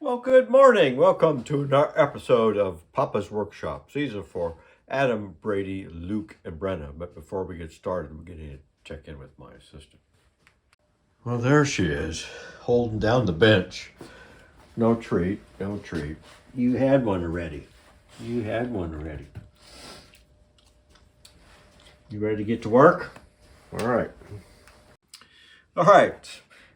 Well, good morning. Welcome to another episode of Papa's Workshop. These are for Adam, Brady, Luke, and Brenna. But before we get started, I'm going to check in with my assistant. Well, there she is, holding down the bench. No treat, no treat. You had one already. You ready to get to work? All right.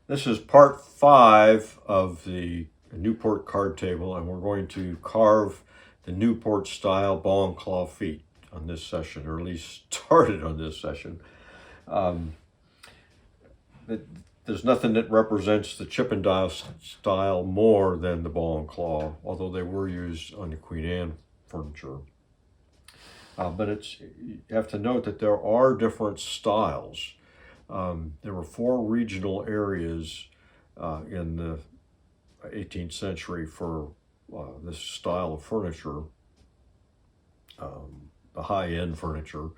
This is part 5 of the Newport Card Table, and we're going to carve the Newport style ball and claw feet on this session, or at least started on this session. There's nothing that represents the chip and dial style more than the ball and claw, although they were used on the Queen Anne furniture. But you have to note that there are different styles. There were 4 regional areas in the 18th century for this style of furniture, the high-end furniture.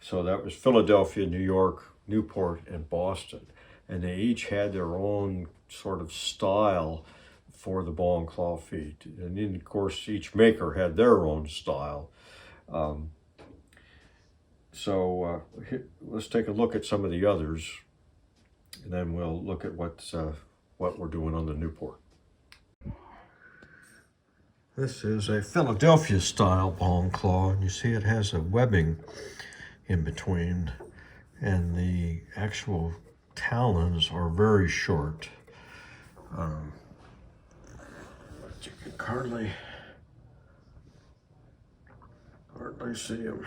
So that was Philadelphia, New York, Newport, and Boston. And they each had their own sort of style for the ball and claw feet. And then, of course, each maker had their own style. Let's take a look at some of the others, and then we'll look at what we're doing on the Newport. This is a Philadelphia style ball and claw, and you see it has a webbing in between, and the actual talons are very short. But you can hardly see them,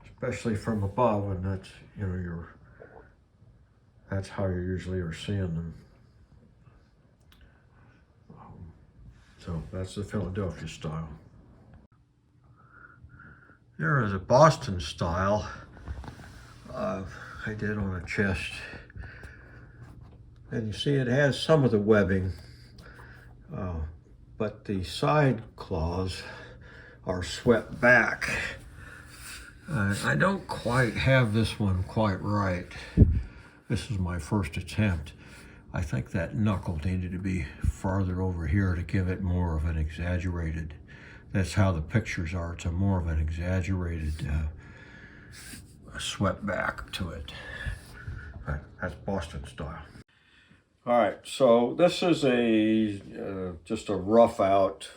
especially from above, and that's how you usually are seeing them. So that's the Philadelphia style. There is a Boston style I did on a chest, and you see it has some of the webbing, but the side claws are swept back. I don't quite have this one quite right. This is my first attempt. I think that knuckle needed to be farther over here to give it more of an exaggerated, that's how the pictures are, it's a more of an exaggerated swept back to it. Right, that's Boston style. All right, so this is just a rough out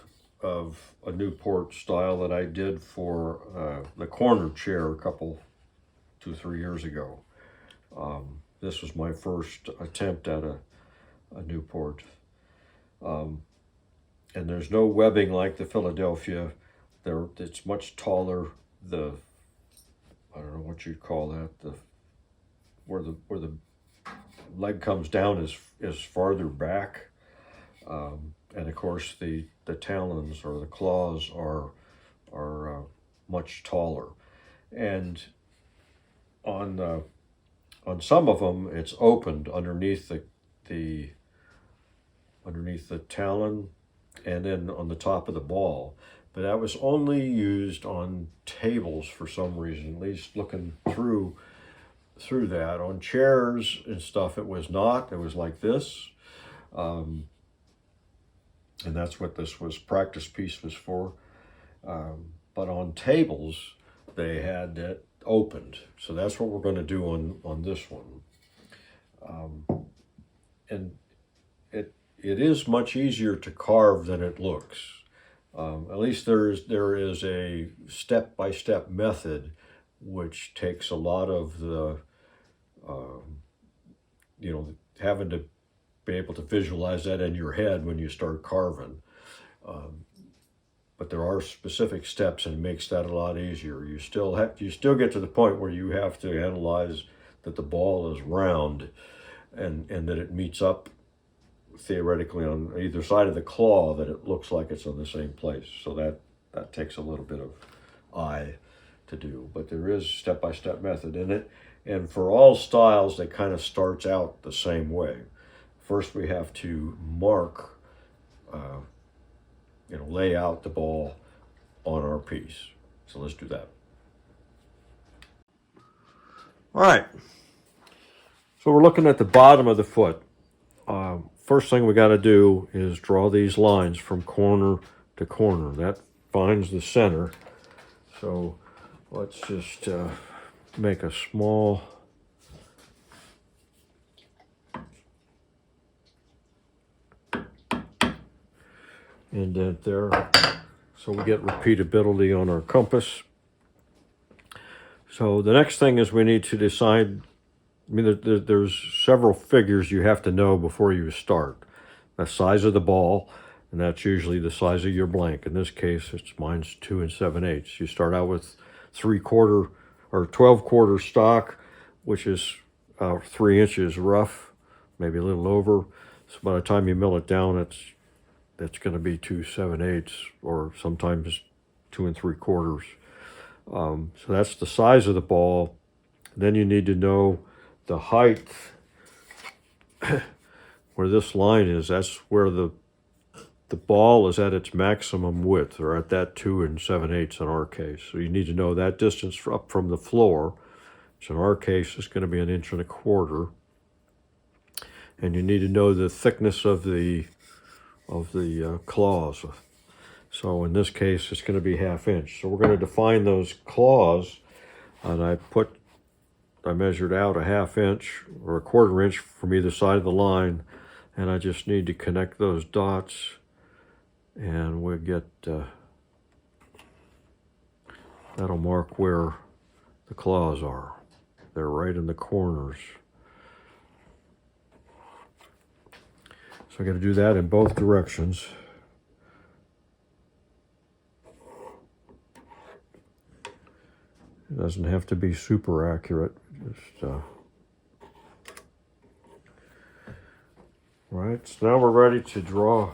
of a Newport style that I did for the corner chair 2-3 years ago. This was my first attempt at a Newport. And there's no webbing like the Philadelphia. It's much taller. I don't know what you'd call that. Where the leg comes down is farther back. And of course the talons or the claws are much taller. And on some of them, it's opened underneath the talon and then on the top of the ball. But that was only used on tables for some reason, at least looking through that. On chairs and stuff, it was not. It was like this. And that's what this practice piece was for. But on tables, they had it opened. So that's what we're going to do on this one. And it is much easier to carve than it looks. At least there is a step-by-step method which takes a lot of the having to be able to visualize that in your head when you start carving. But there are specific steps, and it makes that a lot easier. You still get to the point where you have to analyze that the ball is round and that it meets up theoretically on either side of the claw, that it looks like it's on the same place. So that takes a little bit of eye to do, but there is step-by-step method in it. And for all styles, they kind of starts out the same way. First, we have to mark, lay out the ball on our piece. So let's do that. All right. So we're looking at the bottom of the foot. first thing we got to do is draw these lines from corner to corner. That finds the center. So let's just make a small indent there, so we get repeatability on our compass. So the next thing is we need to decide, I mean, there's several figures you have to know before you start. The size of the ball, and that's usually the size of your blank. In this case, mine's 2 7/8. You start out with 3/4 or 12/4 stock, which is 3 inches rough, maybe a little over. So by the time you mill it down, that's going to be 2 7/8, or sometimes 2 3/4. So that's the size of the ball. Then you need to know the height where this line is. That's where the ball is at its maximum width, or at that 2 7/8 in our case. So you need to know that distance up from the floor, which in our case is going to be 1 1/4 inches. And you need to know the thickness of the claws. So in this case, it's going to be 1/2 inch. So we're going to define those claws, and I measured out 1/2 inch or 1/4 inch from either side of the line, and I just need to connect those dots, and we'll get, that'll mark where the claws are. They're right in the corners. So I got to do that in both directions. It doesn't have to be super accurate. Just right. So now we're ready to draw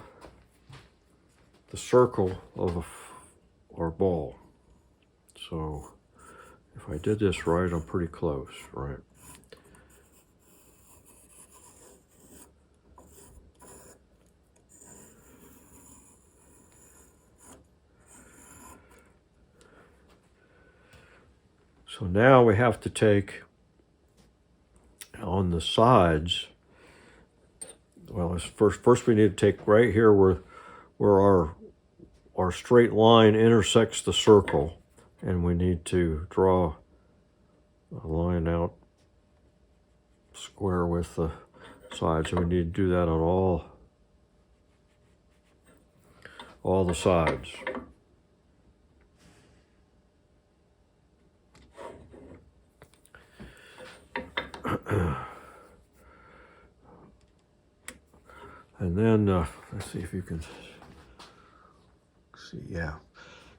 the circle of our ball. So if I did this right, I'm pretty close, right? So now we have to take on the sides. Well, first we need to take right here where our straight line intersects the circle, and we need to draw a line out square with the sides. And we need to do that on all the sides. And then, let's see if you can see, yeah.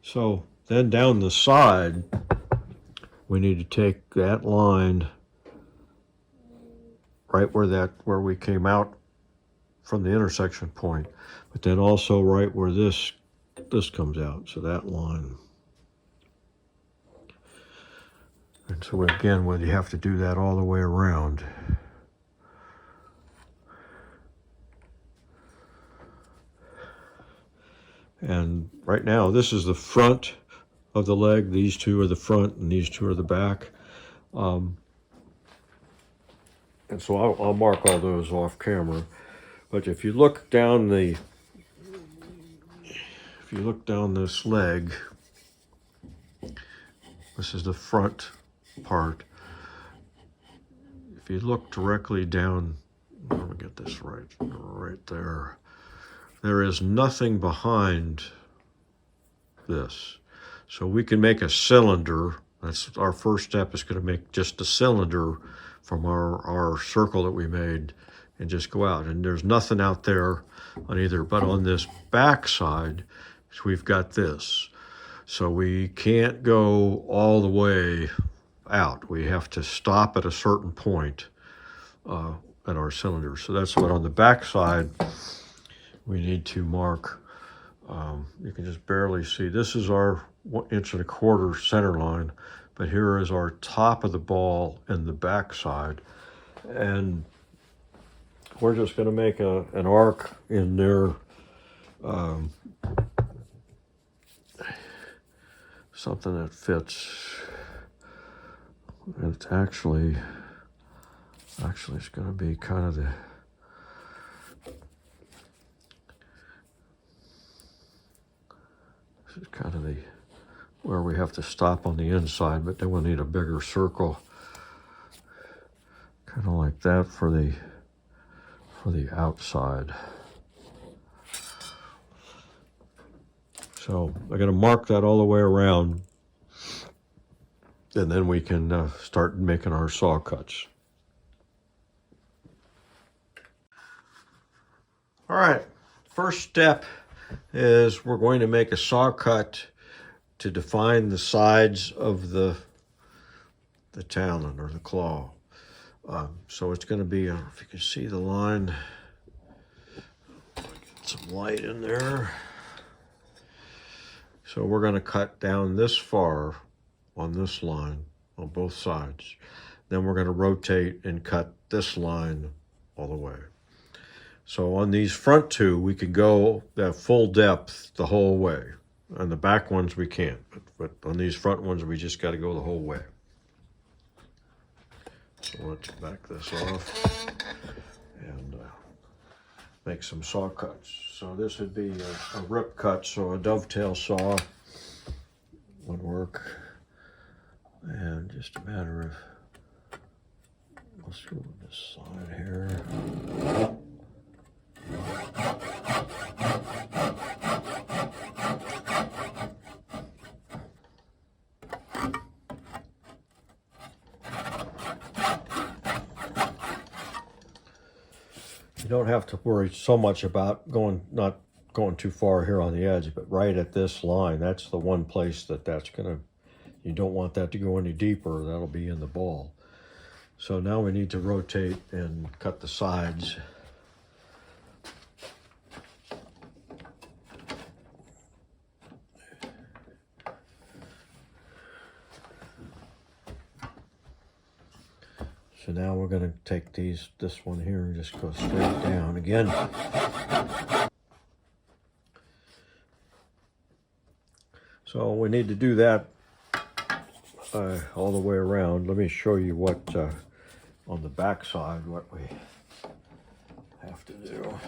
So then down the side, we need to take that line right where we came out from the intersection point, but then also right where this comes out, so that line. And so again, you have to do that all the way around. And right now, this is the front of the leg. These two are the front, and these two are the back. And so I'll mark all those off camera. But if you look down this leg, this is the front part. If you look directly down, let me get this right there. There is nothing behind this. So we can make a cylinder. That's our first step, is going to make just a cylinder from our circle that we made and just go out. And there's nothing out there on either, but on this back side, we've got this. So we can't go all the way out. We have to stop at a certain point at our cylinder. So that's what on the back side we need to mark. You can just barely see. This is our 1 1/4 inch center line, but here is our top of the ball and the back side. And we're just going to make an arc in there, something that fits. It's actually it's going to be kind of This is kind of the where we have to stop on the inside, but then we'll need a bigger circle, kind of like that for the outside. So I'm going to mark that all the way around, and then we can start making our saw cuts. All right, first step is we're going to make a saw cut to define the sides of the talon or the claw. So it's going to be, if you can see the line, get some light in there. So we're going to cut down this far on this line on both sides. Then we're going to rotate and cut this line all the way. So on these front two, we can go that full depth the whole way. On the back ones, we can't. But on these front ones, we just got to go the whole way. So let's back this off and make some saw cuts. So this would be a rip cut, so a dovetail saw would work. And just a matter of, let's go with this side here. You don't have to worry so much about not going too far here on the edge, but right at this line, that's the one place that's gonna, you don't want that to go any deeper. That'll be in the ball. So now we need to rotate and cut the sides. So now we're going to take this one here and just go straight down again. So we need to do that all the way around. Let me show you what on the back side what we have to do.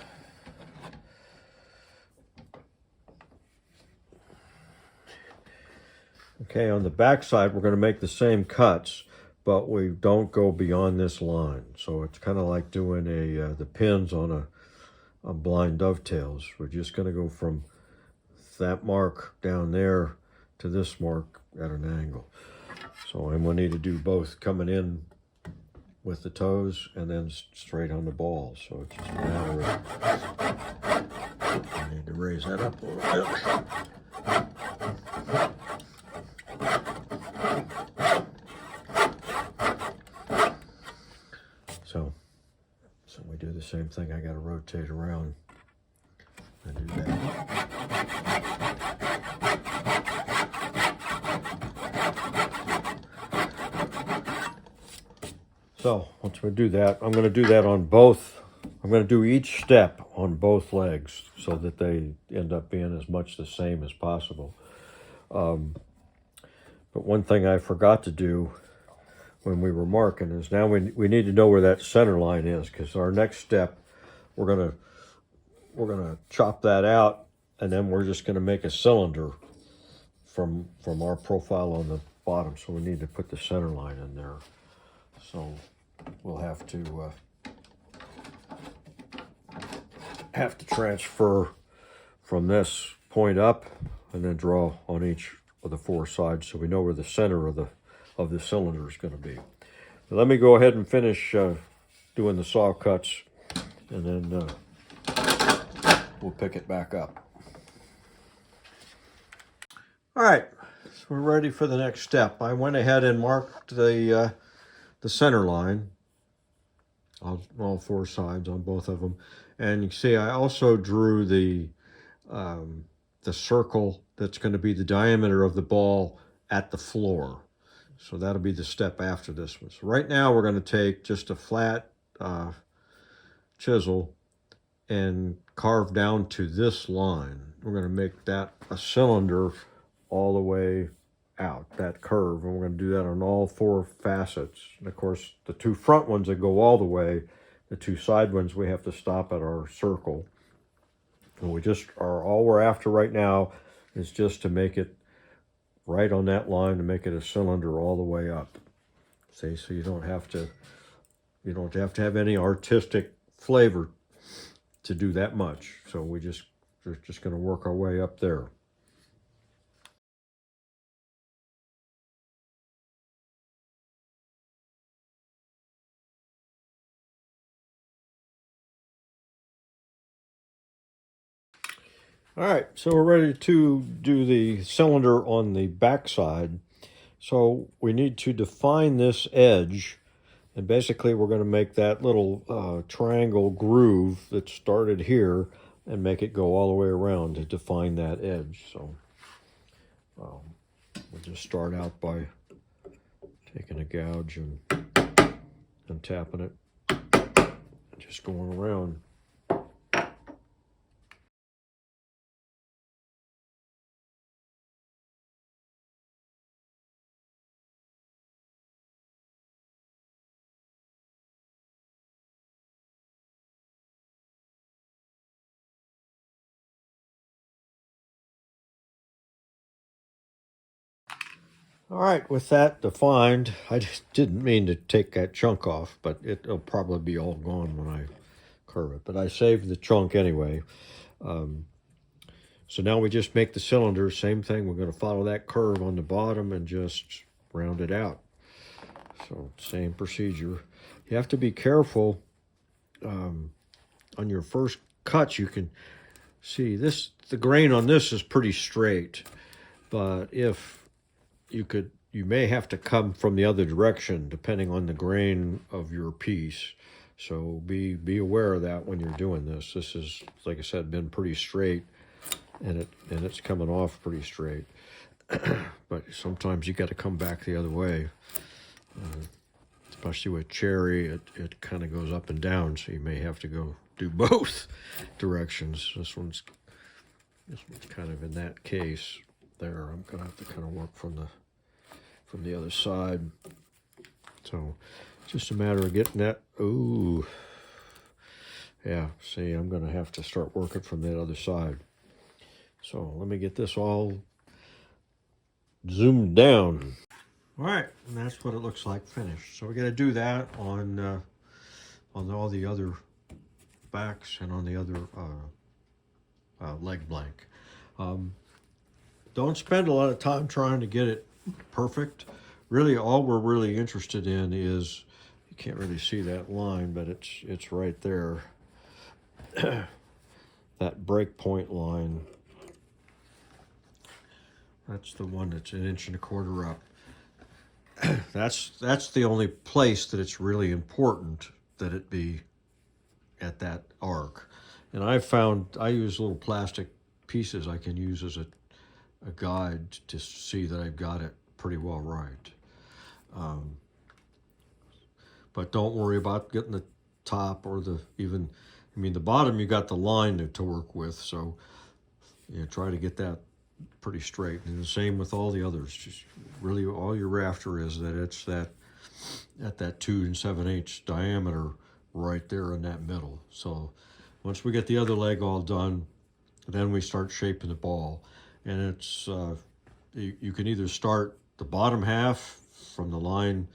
Okay, on the back side we're going to make the same cuts, but we don't go beyond this line. So it's kind of like doing the pins on a blind dovetails. We're just going to go from that mark down there to this mark at an angle. So and we'll need to do both coming in with the toes and then straight on the ball. So it's just a matter of, I need to raise that up a little bit. So we do the same thing. I got to rotate around and do that. So once we do that, I'm going to do that on both. I'm going to do each step on both legs so that they end up being as much the same as possible. But one thing I forgot to do when we were marking is now we need to know where that center line is, because our next step we're gonna chop that out, and then we're just gonna make a cylinder from our profile on the bottom. So we need to put the center line in there. So we'll have to transfer from this point up and then draw on each of the four sides so we know where the center of the cylinder is going to be. But let me go ahead and finish doing the saw cuts, and then we'll pick it back up. All right, so we're ready for the next step. I went ahead and marked the center line on all four sides on both of them, and you can see I also drew the circle that's going to be the diameter of the ball at the floor. So that'll be the step after this one. So right now we're going to take just a flat chisel and carve down to this line. We're going to make that a cylinder all the way out, that curve, and we're going to do that on all four facets. And of course, the two front ones that go all the way, the two side ones, we have to stop at our circle. And we just are, all we're after right now is just to make it right on that line, to make it a cylinder all the way up. See, so you don't have to have any artistic flavor to do that much. So we're just going to work our way up there. All right, so we're ready to do the cylinder on the back side. So we need to define this edge, and basically we're going to make that little triangle groove that started here and make it go all the way around to define that edge. So we'll just start out by taking a gouge and tapping it, and just going around. All right, with that defined, I just didn't mean to take that chunk off, but it'll probably be all gone when I curve it. But I saved the chunk anyway. So now we just make the cylinder, same thing. We're going to follow that curve on the bottom and just round it out. So same procedure. You have to be careful on your first cuts. You can see this, the grain on this is pretty straight, but if you may have to come from the other direction depending on the grain of your piece. So be aware of that when you're doing this. This is, like I said, been pretty straight, and it's coming off pretty straight. But sometimes you got to come back the other way. Especially with cherry, it kind of goes up and down, so you may have to go do both directions. This one's kind of in that case. There, I'm gonna have to kind of work from the other side. So just a matter of getting that. Ooh, yeah. See, I'm gonna have to start working from that other side. So let me get this all zoomed down. All right, and that's what it looks like finished. So we're gonna do that on all the other backs and on the other leg blank. Don't spend a lot of time trying to get it perfect. Really, all we're really interested in is, you can't really see that line, but it's right there. That break point line. That's the one that's 1.25 inches up. That's the only place that it's really important that it be at that arc. And I found I use little plastic pieces I can use as a guide to see that I've got it pretty well right. But don't worry about getting the top or the bottom. You got the line to work with, so try to get that pretty straight. And the same with all the others. Just really all you're after is that it's that at that 2 7/8 diameter right there in that middle. So once we get the other leg all done, then we start shaping the ball. And it's you can either start the bottom half from the line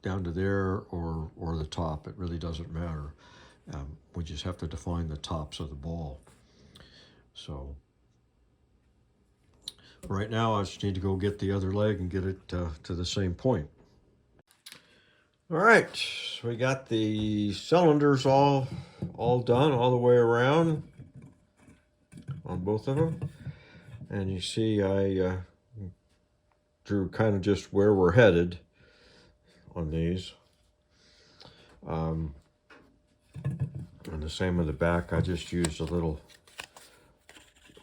down to there or the top. It really doesn't matter. We just have to define the tops of the ball. So right now I just need to go get the other leg and get it to the same point. All right, so we got the cylinders all done all the way around on both of them. And you see I drew kind of just where we're headed on these. And the same with the back. I just used a little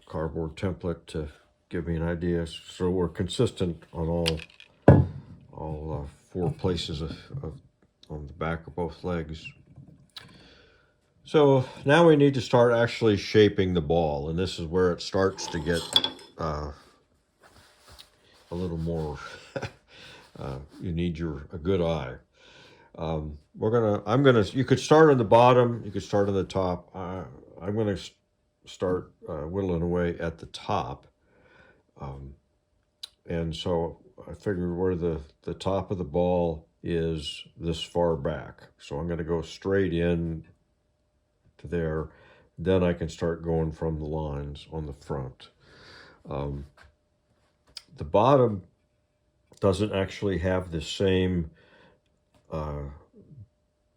cardboard template to give me an idea, so we're consistent on all 4 places on the back of both legs. So now we need to start actually shaping the ball, and this is where it starts to get a little more. You need a good eye. You could start on the bottom, you could start on the top. I'm gonna start whittling away at the top, And so I figured where the top of the ball is this far back. So I'm going to go straight in to there. Then I can start going from the lines on the front. The bottom doesn't actually have the same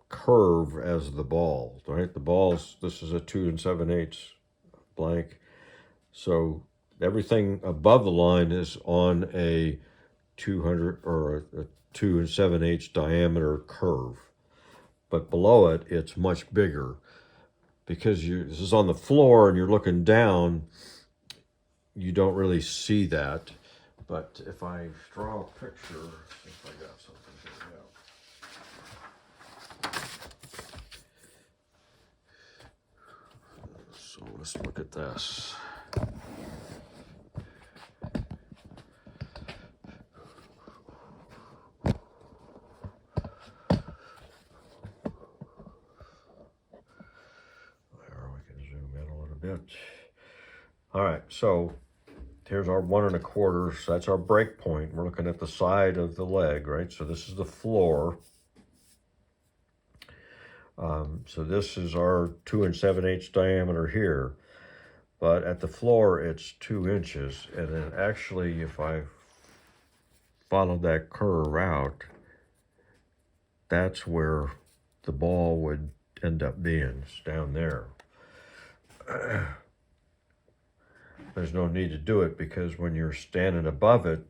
curve as the ball, right? The balls, this is a 2 7/8 blank. So everything above the line is on a 200 or a 2 7/8 diameter curve. But below it, it's much bigger because this is on the floor and you're looking down, you don't really see that. But if I draw a picture, if I got something here, yeah. So let's look at this. There, we can zoom in a little bit. All right, so here's our 1 1/4. So that's our break point. We're looking at the side of the leg, right? So this is the floor. So this is our 2 7/8 diameter here. But at the floor, it's 2 inches. And then actually, if I follow that curve out, that's where the ball would end up being. It's down there. There's no need to do it because when you're standing above it,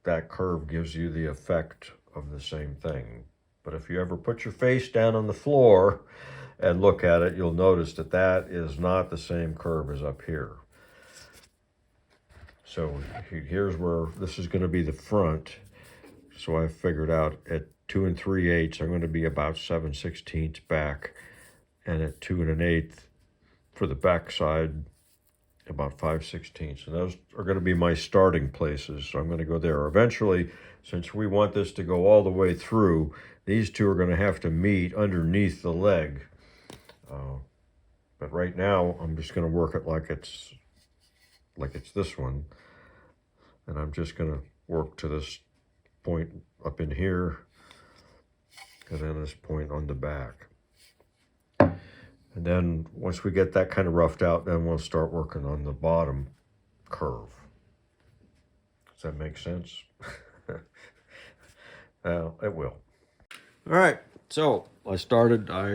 that curve gives you the effect of the same thing. But if you ever put your face down on the floor and look at it, you'll notice that that is not the same curve as up here. So here's where this is going to be the front. So I figured out at 2 3/8, I'm going to be about 7/16 back, and at 2 1/8 for the back side, about 5/16. And those are going to be my starting places. So I'm going to go there. Eventually, since we want this to go all the way through, these two are going to have to meet underneath the leg. But right now, I'm just going to work it like it's this one. And I'm just going to work to this point up in here, and then this point on the back. And then once we get that kind of roughed out, then we'll start working on the bottom curve. Does that make sense? Well, it will. All right, so I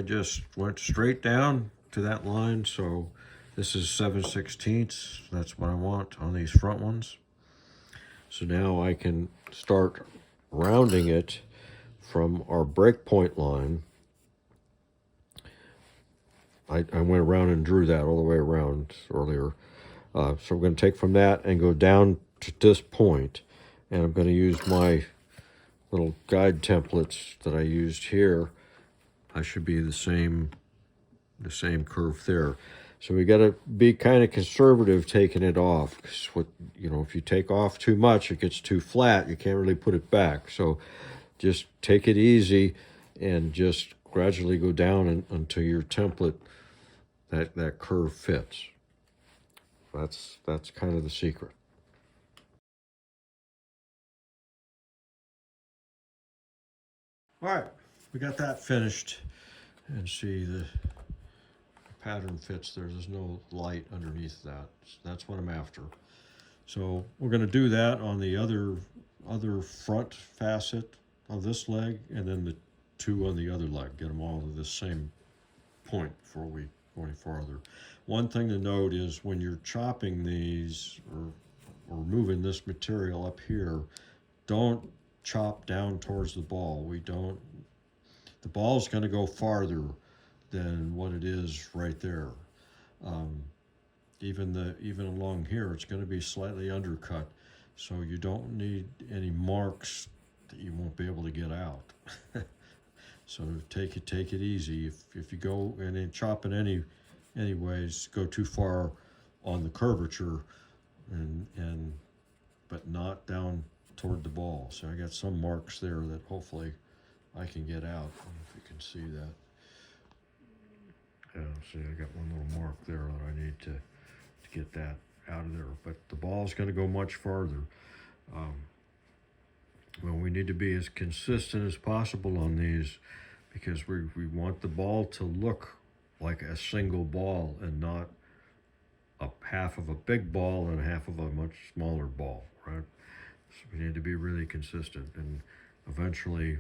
just went straight down to that line. So this is 7/16. That's what I want on these front ones. So now I can start rounding it from our breakpoint line. I went around and drew that all the way around earlier. So we're going to take from that and go down to this point, and I'm going to use my little guide templates that I used here. I should be the same curve there. So we got to be kind of conservative taking it off, because if you take off too much, it gets too flat. You can't really put it back. So just take it easy and just gradually go down until your template, that curve fits. That's kind of the secret. All right, we got that finished, and see the pattern fits there. There's no light underneath that. So that's what I'm after. So we're going to do that on the other front facet of this leg, and then the two on the other leg. Get them all to the same point before we go any farther. One thing to note is when you're chopping these or moving this material up here, don't chop down towards the ball. The ball's going to go farther than what it is right there. Even along here, it's going to be slightly undercut, so you don't need any marks that you won't be able to get out. So take it easy. If you go and then chop it anyways, go too far on the curvature, but not down toward the ball. So I got some marks there that hopefully I can get out. I don't know if you can see that. Yeah, see, I got one little mark there that I need to get that out of there, but the ball's going to go much farther. Well, we need to be as consistent as possible on these, because we want the ball to look like a single ball and not a half of a big ball and half of a much smaller ball, right? So we need to be really consistent, and eventually,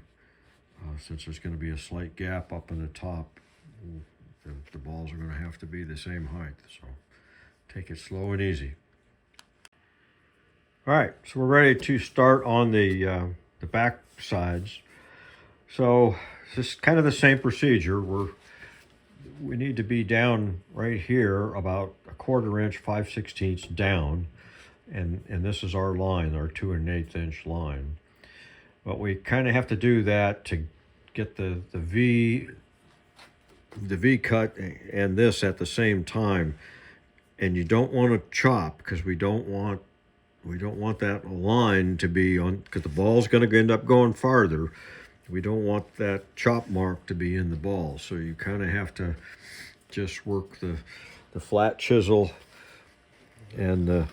since there's going to be a slight gap up in the top, the balls are going to have to be the same height. So take it slow and easy. All right, so we're ready to start on the back sides. So this is kind of the same procedure. We need to be down right here about 1/4 inch, 5/16 down, and this is our line, our 2 1/8 inch line. But we kind of have to do that to get the V cut and this at the same time. And you don't want to chop, because we don't want that line to be on, because the ball's going to end up going farther. We don't want that chop mark to be in the ball. So you kind of have to just work the flat chisel and a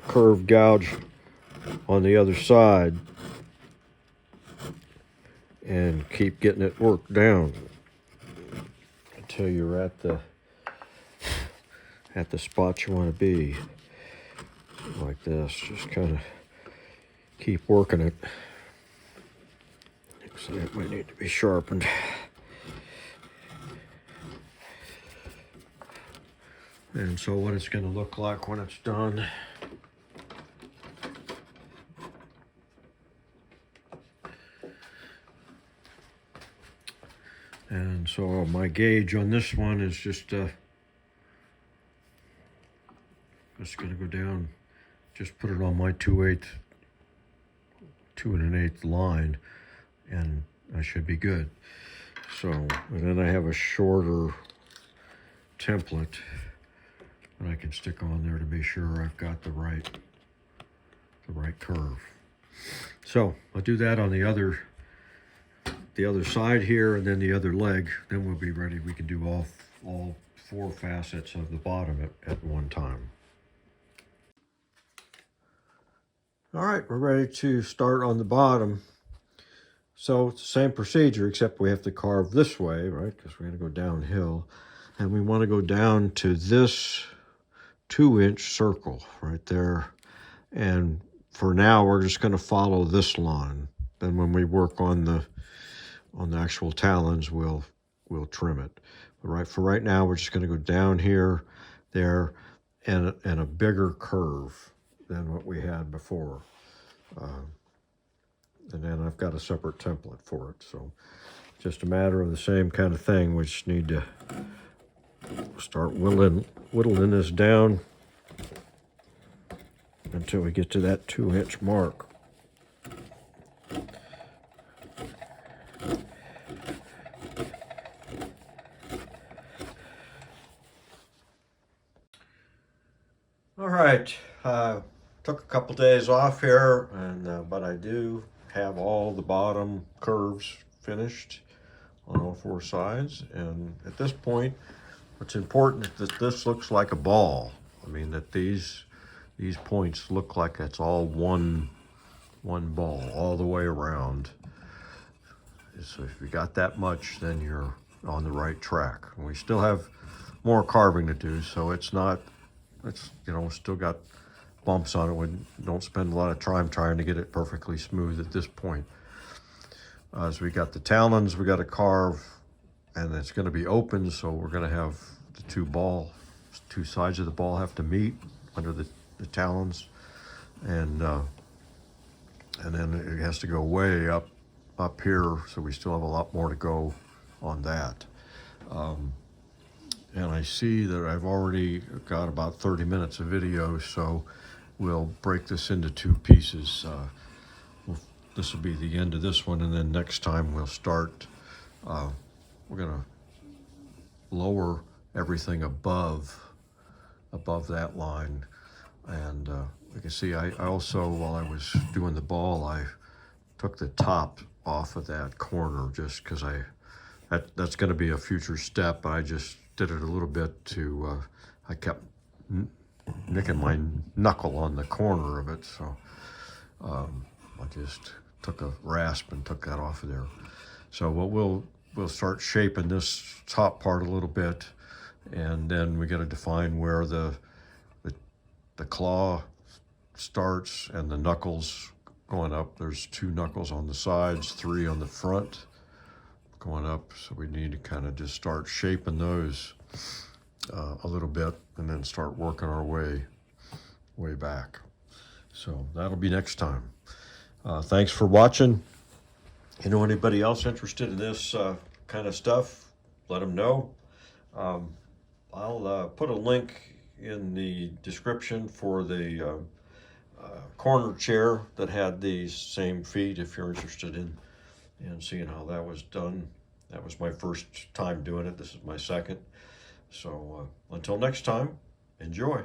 curved gouge on the other side, and keep getting it worked down until you're at the spot you want to be, like this. Just kind of keep working it. So that might need to be sharpened. And so what it's going to look like when it's done. And so my gauge on this one is just going to go down, just put it on my 2 1/8 line, and I should be good. So, and then I have a shorter template that I can stick on there to be sure I've got the right curve. So I'll do that on the other side here, and then the other leg. Then we'll be ready. We can do all 4 facets of the bottom at one time. All right, we're ready to start on the bottom. So it's the same procedure, except we have to carve this way, right? Because we're going to go downhill, and we want to go down to this 2-inch circle right there. And for now, we're just going to follow this line. Then when we work on the actual talons, we'll trim it. But for right now, we're just going to go down here, there, and a bigger curve than what we had before. And then I've got a separate template for it. So just a matter of the same kind of thing. We just need to start whittling this down until we get to that 2-inch mark. All right, took a couple days off here, but I do have all the bottom curves finished on all 4 sides. And at this point, what's important is that this looks like a ball. I mean, that these points look like it's all one ball all the way around. So if you got that much, then you're on the right track. And we still have more carving to do, so it's still got bumps on it. We don't spend a lot of time trying to get it perfectly smooth at this point. So we got the talons we got to carve, and it's going to be open, so we're going to have the two sides of the ball have to meet under the talons, and then it has to go way up here, so we still have a lot more to go on that. And I see that I've already got about 30 minutes of video, so we'll break this into 2 pieces. This will be the end of this one, and then next time we'll start. We're gonna lower everything above that line, and you can see I also, while I was doing the ball, I took the top off of that corner just because that's going to be a future step. I just did it a little bit to, I kept nicking my knuckle on the corner of it, so I just took a rasp and took that off of there. So what we'll start shaping this top part a little bit, and then we got to define where the claw starts and the knuckles going up. There's 2 knuckles on the sides, 3 on the front going up, so we need to kind of just start shaping those a little bit, and then start working our way back. So that'll be next time. Thanks for watching. You know, anybody else interested in this kind of stuff, let them know. I'll put a link in the description for the corner chair that had these same feet if you're interested in seeing how that was done. That was my first time doing it. This is my second. So until next time, enjoy.